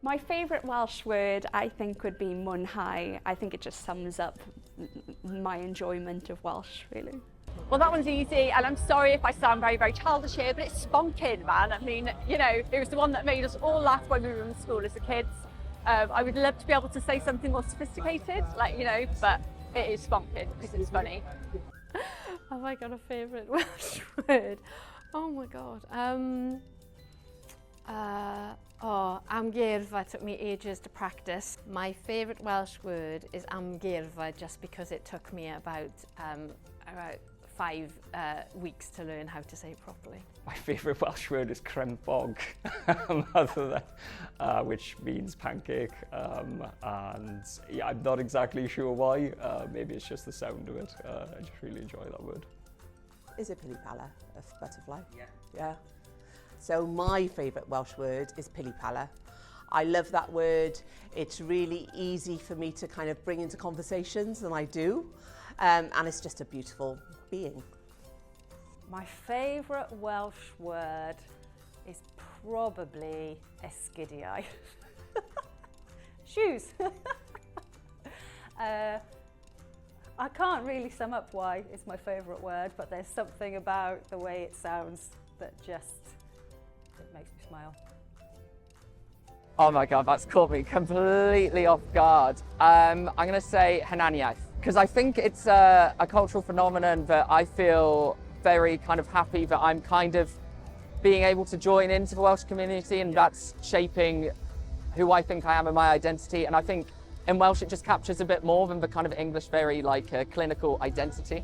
My favourite Welsh word, I think, would be mwynhau. I think it just sums up my enjoyment of Welsh, really. Well, that one's easy, and I'm sorry if I sound very, very childish here, but it's spunking, man. I mean, you know, it was the one that made us all laugh when we were in school as a kids. I would love to be able to say something more sophisticated, like, you know, but it is spunking because it's funny. Have I got a favourite Welsh word? Oh my God. Amgueddfa took me ages to practice. My favourite Welsh word is amgueddfa just because it took me about 5 weeks to learn how to say it properly. My favourite Welsh word is crempog, which means pancake, and yeah, I'm not exactly sure why. Maybe it's just the sound of it. I just really enjoy that word. Is it pilipala, a butterfly? Yeah. So my favourite Welsh word is pilipala. I love that word. It's really easy for me to kind of bring into conversations, and I do. And it's just a beautiful being. My favourite Welsh word is probably esgidiau. Shoes. I can't really sum up why it's my favourite word, but there's something about the way it sounds that just it makes me smile. Oh my God, that's caught me completely off guard. I'm going to say hunaniaeth, because I think it's a cultural phenomenon that I feel very kind of happy that I'm kind of being able to join into the Welsh community, and that's shaping who I think I am and my identity. And I think in Welsh it just captures a bit more than the kind of English very like clinical identity.